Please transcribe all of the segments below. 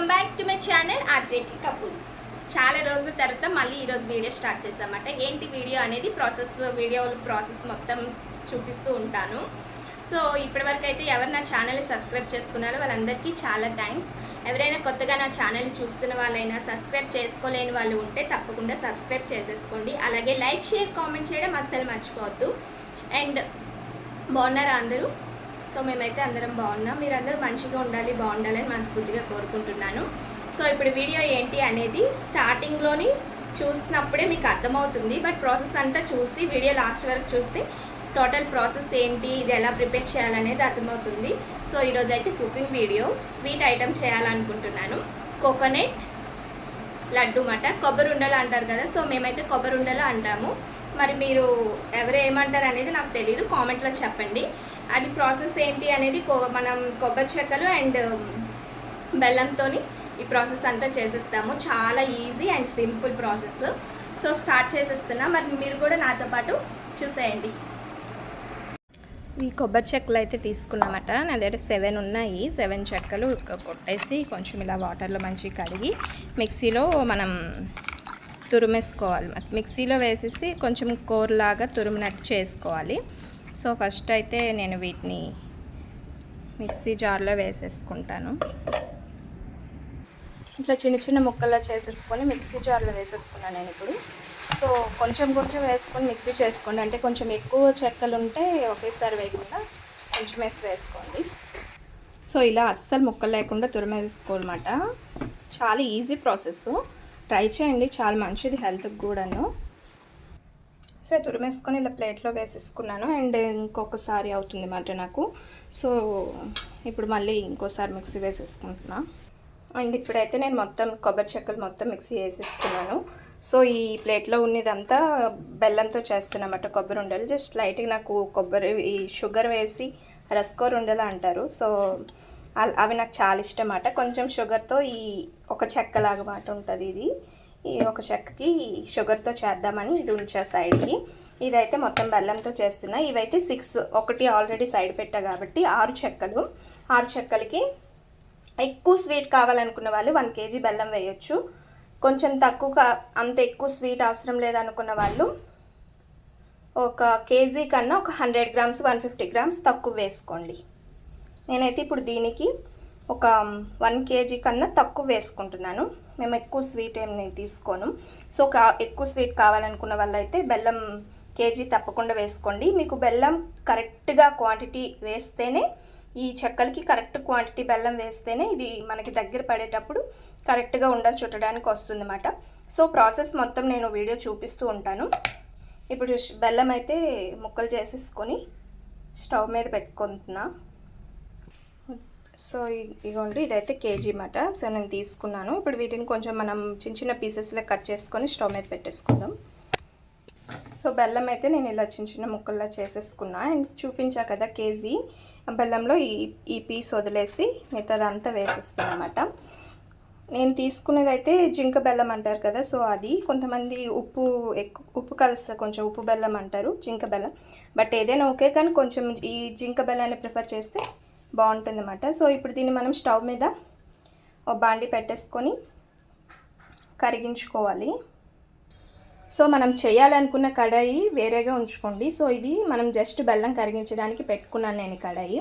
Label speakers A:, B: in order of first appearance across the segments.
A: Welcome back to my channel ఆర్జేకి couple. చాలా రోజుల తర్వాత మళ్ళీ ఈరోజు వీడియో స్టార్ట్ చేసామన్నమాట. ఏంటి వీడియో అనేది ప్రాసెస్ మొత్తం చూపిస్తూ ఉంటాను. సో ఇప్పటివరకు అయితే ఎవరు నా ఛానల్ని సబ్స్క్రైబ్ చేసుకున్నారో వాళ్ళందరికీ చాలా థ్యాంక్స్. ఎవరైనా కొత్తగా నా ఛానల్ని చూస్తున్న వాళ్ళైనా సబ్స్క్రైబ్ చేసుకోలేని వాళ్ళు ఉంటే తప్పకుండా సబ్స్క్రైబ్ చేసేసుకోండి. అలాగే లైక్, షేర్, కామెంట్ చేయడం అస్సలు మర్చిపోవద్దు. అండ్ బాగున్నారా అందరూ? సో మేమైతే అందరం బాగున్నాం. మీరందరూ మంచిగా ఉండాలి, బాగుండాలని మనస్ఫూర్తిగా కోరుకుంటున్నాను. సో ఇప్పుడు వీడియో ఏంటి అనేది స్టార్టింగ్లోని చూసినప్పుడే మీకు అర్థమవుతుంది. బట్ ప్రాసెస్ అంతా చూసి వీడియో లాస్ట్ వరకు చూస్తే టోటల్ ప్రాసెస్ ఏంటి, ఇది ఎలా ప్రిపేర్ చేయాలనేది అర్థమవుతుంది. సో ఈరోజు అయితే కుకింగ్ వీడియో, స్వీట్ ఐటమ్ చేయాలనుకుంటున్నాను. కోకోనట్ లడ్డు మాట, కొబ్బరి ఉండలు అంటారు కదా. సో మేమైతే కొబ్బరి ఉండలు అంటాము. మరి మీరు ఎవరు ఏమంటారు అనేది నాకు తెలీదు, కామెంట్లో చెప్పండి. అది ప్రాసెస్ ఏంటి అనేది మనం కొబ్బరి చెక్కలు అండ్ బెల్లంతో ఈ ప్రాసెస్ అంతా చేసేస్తాము. చాలా easy and simple process. So start చేసేస్తున్నా, మరి మీరు కూడా నాతో పాటు చూసేయండి. ఈ కొబ్బరి చెక్కలు అయితే తీసుకున్నామట. నా దగ్గర 7 ఉన్నాయి. 7 చెక్కలు కొట్టేసి కొంచెం ఇలా వాటర్లో మంచిగా కడిగి మిక్సీలో మనం తురిమేసుకోవాలి. మిక్సీలో వేసేసి కొంచెం కూరలాగా తురిమినట్టు చేసుకోవాలి. సో ఫస్ట్ అయితే నేను వీటిని మిక్సీ జార్లో వేసేసుకుంటాను. ఇట్లా చిన్న చిన్న ముక్కల్లో చేసేసుకొని మిక్సీ జార్లో వేసేసుకున్నాను నేను ఇప్పుడు. సో కొంచెం కొంచెం వేసుకొని మిక్సీ చేసుకోండి. అంటే కొంచెం ఎక్కువ చెక్కలు ఉంటే ఒకేసారి వేయకుండా కొంచెం వేసుకోండి. సో ఇలా అస్సలు ముక్కలు లేకుండా తురిమేసుకోవాలన్నమాట. చాలా ఈజీ ప్రాసెస్, ట్రై చేయండి, చాలా మంచిది హెల్త్కి కూడాను. సో తురిమేసుకొని ఇలా ప్లేట్లో వేసేసుకున్నాను. అండ్ ఇంకొకసారి అవుతుంది మాట నాకు. సో ఇప్పుడు మళ్ళీ ఇంకోసారి మిక్సీ వేసేసుకుంటున్నా. అండ్ ఇప్పుడైతే నేను మొత్తం కొబ్బరి చెక్కలు మొత్తం మిక్సీ వేసేసుకున్నాను. సో ఈ ప్లేట్లో ఉన్నదంతా బెల్లంతో చేస్తున్నమాట కొబ్బరి ఉండలు. జస్ట్ లైట్గా నాకు ఈ షుగర్ వేసి రస్కోర్ ఉండలు అంటారు. సో అవి నాకు చాలా ఇష్టం అన్నమాట. కొంచెం షుగర్తో ఈ ఒక చెక్కలాగా మాట ఉంటుంది. ఈ ఒక చెక్కకి షుగర్తో చేద్దామని ఇది ఉంచా సైడ్కి. ఇదైతే మొత్తం బెల్లంతో చేస్తున్నా. ఇవైతే 6 ఒకటి ఆల్రెడీ సైడ్ పెట్టా కాబట్టి 6 చెక్కలు. 6 చెక్కలకి ఎక్కువ స్వీట్ కావాలనుకున్న వాళ్ళు 1 kg బెల్లం వేయొచ్చు. కొంచెం తక్కువ, అంత ఎక్కువ స్వీట్ అవసరం లేదనుకున్న వాళ్ళు 1 kg కన్నా ఒక 100 grams 150 grams తక్కువ వేసుకోండి. నేనైతే ఇప్పుడు దీనికి ఒక 1 kg కన్నా తక్కువ వేసుకుంటున్నాను. మేము ఎక్కువ స్వీట్ ఏం నేను తీసుకోను. సో ఎక్కువ స్వీట్ కావాలనుకున్న వాళ్ళైతే బెల్లం కేజీ తప్పకుండా వేసుకోండి. మీకు బెల్లం కరెక్ట్గా క్వాంటిటీ వేస్తేనే, ఈ చెక్కలకి కరెక్ట్ క్వాంటిటీ బెల్లం వేస్తేనే ఇది మనకి దగ్గర పడేటప్పుడు కరెక్ట్గా ఉండలు చుట్టడానికి వస్తుందన్నమాట. సో ప్రాసెస్ మొత్తం నేను వీడియో చూపిస్తూ ఉంటాను. ఇప్పుడు బెల్లం అయితే ముక్కలు చేసేసుకొని స్టవ్ మీద పెట్టుకుంటున్నా. సో ఇగోండి, ఇదైతే కేజీ అన్నమాట. సో నేను తీసుకున్నాను. ఇప్పుడు వీటిని కొంచెం మనం చిన్న చిన్న పీసెస్లో కట్ చేసుకొని స్టవ్ మీద పెట్టేసుకుందాం. సో బెల్లం అయితే నేను ఇలా చిన్న చిన్న ముక్కల్లా చేసేసుకున్నా. అండ్ చూపించా కదా కేజీ బెల్లంలో ఈ పీస్ వదిలేసి మిగతాదంతా వేసేస్తాను అన్నమాట. నేను తీసుకునేది అయితే జింక బెల్లం అంటారు కదా. సో అది కొంతమంది ఉప్పు కలుస్తా కొంచెం ఉప్పు బెల్లం అంటారు, జింక బెల్లం. బట్ ఏదైనా ఓకే, కానీ కొంచెం ఈ జింక బెల్లాన్ని ప్రిఫర్ చేస్తే బాగుంటుంది అన్నమాట. సో ఇప్పుడు దీన్ని మనం స్టవ్ మీద ఒక బాండి పెట్టేసుకొని కరిగించుకోవాలి. సో మనం చేయాలనుకున్న కడాయి వేరేగా ఉంచుకోండి. సో ఇది మనం జస్ట్ బెల్లం కరిగించడానికి పెట్టుకున్నాను నేను కడాయి.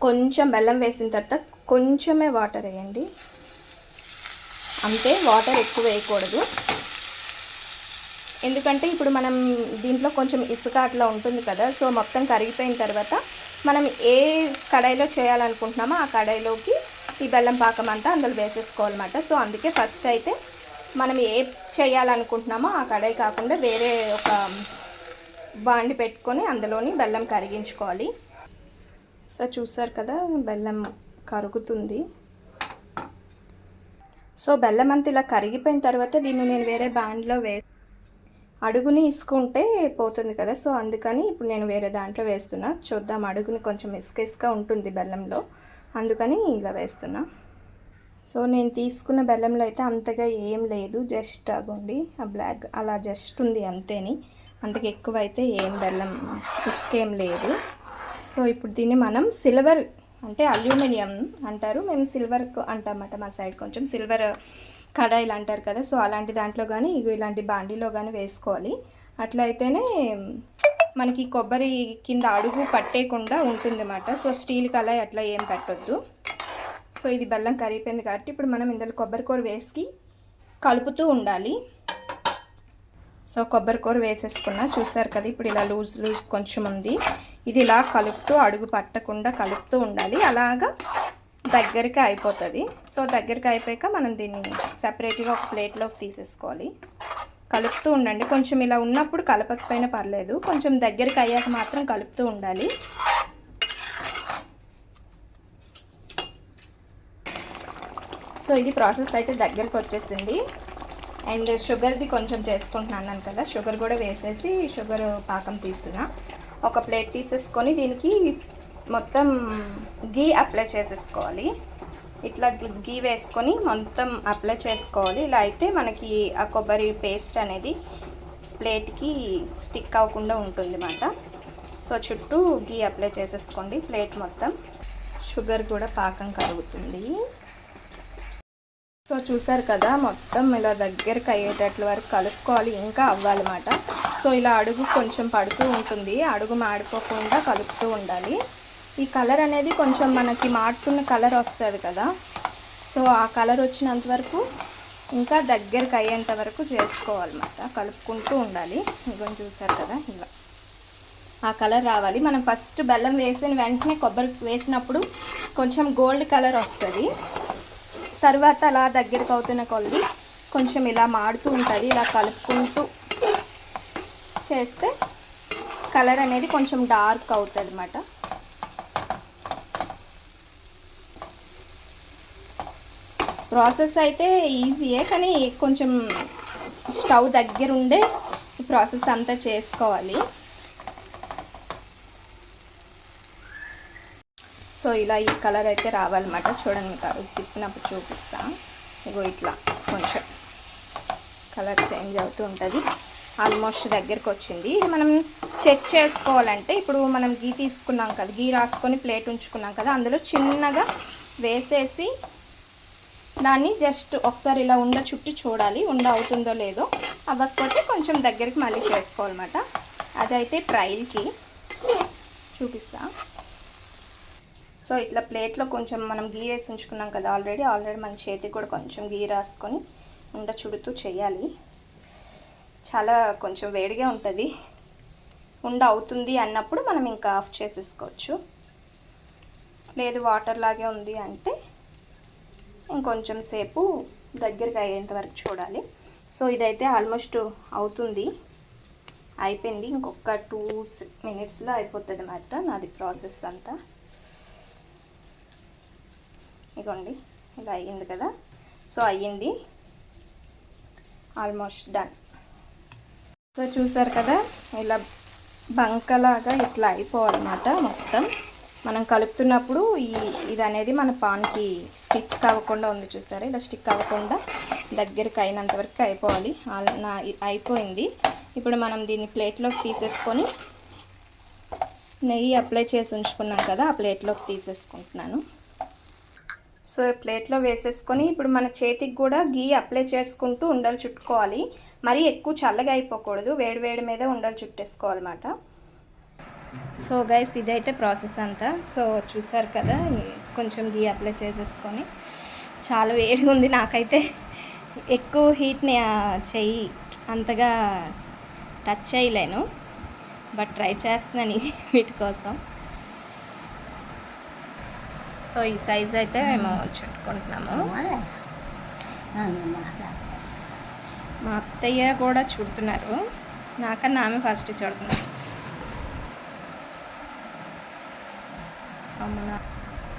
A: కొంచెం బెల్లం వేసిన తర్వాత కొంచెమే వాటర్ వేయండి, అంతే. వాటర్ ఎక్కువ వేయకూడదు, ఎందుకంటే ఇప్పుడు మనం దీంట్లో కొంచెం ఇసుక అట్లా ఉంటుంది కదా. సో మొత్తం కరిగిపోయిన తర్వాత మనం ఏ కడాయిలో చేయాలనుకుంటున్నామో ఆ కడాయిలోకి ఈ బెల్లం పాకం అంతా అందులో వేసేసుకోవాలన్నమాట. సో అందుకే ఫస్ట్ అయితే మనం ఏ చేయాలనుకుంటున్నామో ఆ కడాయి కాకుండా వేరే ఒక బాండి పెట్టుకొని అందులోని బెల్లం కరిగించుకోవాలి. సో చూసారు కదా, బెల్లం కరుగుతుంది. సో బెల్లం అంతా ఇలా కరిగిపోయిన తర్వాత దీన్ని నేను వేరే బాండ్లో అడుగుని ఇసుకుంటే పోతుంది కదా. సో అందుకని ఇప్పుడు నేను వేరే దాంట్లో వేస్తున్నా. చూద్దాం, అడుగుని కొంచెం ఇసుక ఉంటుంది బెల్లంలో, అందుకని ఇలా వేస్తున్నా. సో నేను తీసుకున్న బెల్లంలో అయితే అంతగా ఏం లేదు, జస్ట్ అగోండి ఆ బ్లాక్ అలా జస్ట్ ఉంది అంతేని. అంతకు ఎక్కువ అయితే ఏం బెల్లం ఇసుకేం లేదు. సో ఇప్పుడు దీన్ని మనం సిల్వర్ అంటే అల్యూమినియం అంటారు, మేము సిల్వర్ అంటామన్నమాట మా సైడ్. కొంచెం సిల్వర్ కడాయిలు అంటారు కదా, సో అలాంటి దాంట్లో కానీ ఇలాంటి బాండీలో కానీ వేసుకోవాలి. అట్లయితేనే మనకి కొబ్బరి కింద అడుగు పట్టేయకుండా ఉంటుందన్నమాట. సో స్టీల్ కళాయి అట్లా ఏం పెట్టొద్దు. సో ఇది బెల్లం కరిగిపోయింది కాబట్టి ఇప్పుడు మనం ఇందులో కొబ్బరి కూర వేసి కలుపుతూ ఉండాలి. సో కొబ్బరి కూర వేసేసుకున్నా, చూసారు కదా ఇప్పుడు ఇలా లూజ్ కొంచెం ఉంది. ఇది ఇలా కలుపుతూ అడుగు పట్టకుండా కలుపుతూ ఉండాలి. అలాగా దగ్గరికి అయిపోతుంది. సో దగ్గరికి అయిపోయాక మనం దీన్ని సపరేట్గా ఒక ప్లేట్లోకి తీసేసుకోవాలి. కలుపుతూ ఉండండి. కొంచెం ఇలా ఉన్నప్పుడు కలపకపోయినా పర్లేదు, కొంచెం దగ్గరికి అయ్యాక మాత్రం కలుపుతూ ఉండాలి. సో ఇది ప్రాసెస్ అయితే దగ్గరికి వచ్చేసింది. అండ్ షుగర్ది కొంచెం చేసుకుంటున్నాను కదా, షుగర్ కూడా వేసేసి షుగర్ పాకం తీస్తున్నా. ఒక ప్లేట్ తీసేసుకొని దీనికి మొత్తం గీ అప్లై చేసేసుకోవాలి. ఇట్లా గీ వేసుకొని మొత్తం అప్లై చేసుకోవాలి. ఇలా అయితే మనకి ఆ కొబ్బరి పేస్ట్ అనేది ప్లేట్కి స్టిక్ అవ్వకుండా ఉంటుంది అన్నమాట. సో చుట్టూ గీ అప్లై చేసేసుకోండి ప్లేట్ మొత్తం. షుగర్ కూడా పాకం కలుగుతుంది. సో చూసారు కదా మొత్తం ఇలా దగ్గరికి అయ్యేటట్ల వరకు కలుపుకోవాలి, ఇంకా అవ్వాలన్నమాట. సో ఇలా అడుగు కొంచెం పడుతూ ఉంటుంది, అడుగు మాడిపోకుండా కలుపుతూ ఉండాలి. ఈ కలర్ అనేది కొంచెం మనకి మాడుతున్న కలర్ వస్తుంది కదా, సో ఆ కలర్ వచ్చినంత వరకు ఇంకా దగ్గరికి అయ్యేంత వరకు చేసుకోవాలన్నమాట, కలుపుకుంటూ ఉండాలి. ఇంకొంచెం చూసారు కదా ఇలా ఆ కలర్ రావాలి. మనం ఫస్ట్ బెల్లం వేసిన వెంటనే కొబ్బరి వేసినప్పుడు కొంచెం గోల్డ్ కలర్ వస్తుంది. తర్వాత అలా దగ్గరికి అవుతున్న కొద్ది కొంచెం ఇలా మాడుతూ ఉంటుంది. ఇలా కలుపుకుంటూ చేస్తే కలర్ అనేది కొంచెం డార్క్ అవుతుంది అన్నమాట. ప్రాసెస్ అయితే ఈజీయే, కానీ కొంచెం స్టవ్ దగ్గర ఉండే ఈ ప్రాసెస్ అంతా చేసుకోవాలి. సో ఇలా ఈ కలర్ అయితే రావాలన్నమాట. చూడండి మీకు అడుగు తిప్పినప్పుడు చూపిస్తా. ఇగో ఇట్లా కొంచెం కలర్ చేంజ్ అవుతూ ఉంటుంది. ఆల్మోస్ట్ దగ్గరికి వచ్చింది. ఇది మనం చెక్ చేసుకోవాలంటే ఇప్పుడు మనం గీ తీసుకున్నాం కదా, గీ రాసుకొని ప్లేట్ ఉంచుకున్నాం కదా, అందులో చిన్నగా వేసేసి దాన్ని జస్ట్ ఒకసారి ఇలా ఉండ చుట్టూ చూడాలి, ఉండ అవుతుందో లేదో. అవ్వకపోతే కొంచెం దగ్గరికి మళ్ళీ చేసుకోవాలన్నమాట. అదైతే ట్రయల్కి చూపిస్తా. సో ఇట్లా ప్లేట్లో కొంచెం మనం గీ వేసి ఉంచుకున్నాం కదా ఆల్రెడీ మన చేతికి కూడా కొంచెం గీ రాసుకొని ఉండ చుడుతూ చేయాలి. చాలా కొంచెం వేడిగా ఉంటుంది. ఉండ అవుతుంది అన్నప్పుడు మనం ఇంకా ఆఫ్ చేసేసుకోవచ్చు. లేదు వాటర్ లాగే ఉంది అంటే ఇంకొంచెం సేపు దగ్గరికి అయ్యేంత వరకు చూడాలి. సో ఇదైతే ఆల్మోస్ట్ అవుతుంది, అయిపోయింది. ఇంకొక 2 minutesలో అయిపోతుంది అన్నమాట నాది ప్రాసెస్ అంతా. ఇగోండి ఇలా అయ్యింది కదా. సో అయ్యింది, ఆల్మోస్ట్ డన్. సో చూసారు కదా ఇలా బంకలాగా ఇట్లా అయిపోవాలన్నమాట. మొత్తం మనం కలుపుతున్నప్పుడు ఇది అనేది మన పాన్కి స్టిక్ అవ్వకుండా ఉంది, చూసారా ఇలా స్టిక్ అవ్వకుండా దగ్గరికి అయినంత వరకు అయిపోవాలి. అయిపోయింది. ఇప్పుడు మనం దీన్ని ప్లేట్లోకి తీసేసుకొని నెయ్యి అప్లై చేసి ఉంచుకున్నాం కదా, ఆ ప్లేట్లోకి తీసేసుకుంటున్నాను. సో ప్లేట్లో వేసేసుకొని ఇప్పుడు మన చేతికి కూడా గీ అప్లై చేసుకుంటూ ఉండలు చుట్టుకోవాలి. మరీ ఎక్కువ చల్లగా అయిపోకూడదు, వేడి మీద ఉండలు చుట్టేసుకోవాలన్నమాట. సో గైస్ ఇదైతే ప్రాసెస్ అంతా. సో చూసారు కదా కొంచెం గీ అప్లై చేసేసుకొని, చాలా వేడిగా ఉంది. నాకైతే ఎక్కువ హీట్ని చెయ్యి అంతగా టచ్ చేయలేను, బట్ ట్రై చేస్తున్నాను వీటి కోసం. సో ఈ సైజ్ అయితే మేము చుట్టుకుంటున్నాము. మా అత్తయ్య కూడా చుడుతున్నారు, నాకన్నా ఆమె ఫస్ట్ చుడుతున్నారు.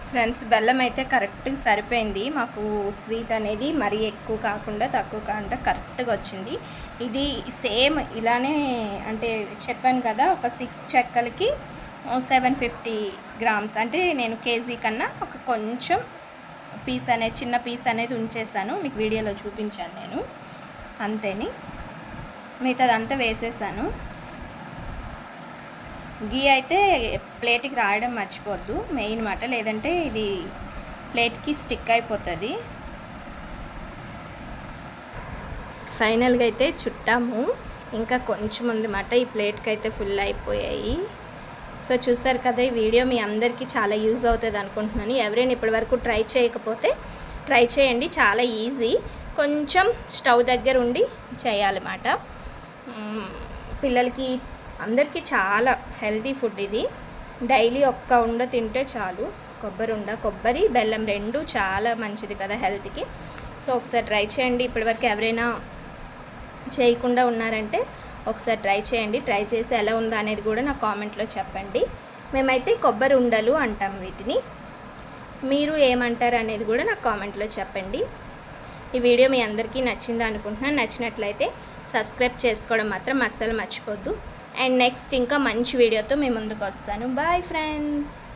A: ఫ్రెండ్స్ బెల్లం అయితే కరెక్ట్గా సరిపోయింది. మాకు స్వీట్ అనేది మరీ ఎక్కువ కాకుండా తక్కువ కాకుండా కరెక్ట్గా వచ్చింది. ఇది సేమ్ ఇలానే అంటే చెప్పాను కదా, ఒక 6 చెక్కలకి 750 grams, అంటే నేను కేజీ కన్నా ఒక కొంచెం పీస్ అనేది చిన్న పీస్ అనేది ఉంచేసాను, మీకు వీడియోలో చూపించాను నేను. అంతేని మిగతాదంతా వేసేసాను. గీ అయితే ప్లేట్కి రాయడం మర్చిపోద్దు మెయిన్ మాట, లేదంటే ఇది ప్లేట్కి స్టిక్ అయిపోతుంది. ఫైనల్గా అయితే చుట్టాము, ఇంకా కొంచెం ఉంది మాట. ఈ ప్లేట్కి అయితే ఫుల్ అయిపోయాయి. సో చూసారు కదా, ఈ వీడియో మీ అందరికీ చాలా యూజ్ అవుతుంది అనుకుంటున్నాను. ఎవరైనా ఇప్పటివరకు ట్రై చేయకపోతే ట్రై చేయండి, చాలా ఈజీ. కొంచెం స్టవ్ దగ్గర ఉండి చేయాలన్నమాట. పిల్లలకి అందరికీ చాలా హెల్తీ ఫుడ్ ఇది. డైలీ ఒక్క ఉండ తింటే చాలు. కొబ్బరి బెల్లం రెండు చాలా మంచిది కదా హెల్త్కి. సో ఒకసారి ట్రై చేయండి. ఇప్పటివరకు ఎవరైనా చేయకుండా ఉన్నారంటే ఒకసారి ట్రై చేయండి. ట్రై చేసి ఎలా ఉందో అనేది కూడా నాకు కామెంట్లో చెప్పండి. మేమైతే కొబ్బరి ఉండలు అంటాం వీటిని, మీరు ఏమంటారు అనేది కూడా నాకు కామెంట్లో చెప్పండి. ఈ వీడియో మీ అందరికీ నచ్చింది అనుకుంటున్నాను. నచ్చినట్లయితే సబ్స్క్రైబ్ చేసుకోవడం మాత్రం అస్సలు మర్చిపోద్దు. అండ్ నెక్స్ట్ ఇంకా మంచి వీడియోతో మీ ముందుకు వస్తాను. Bye friends.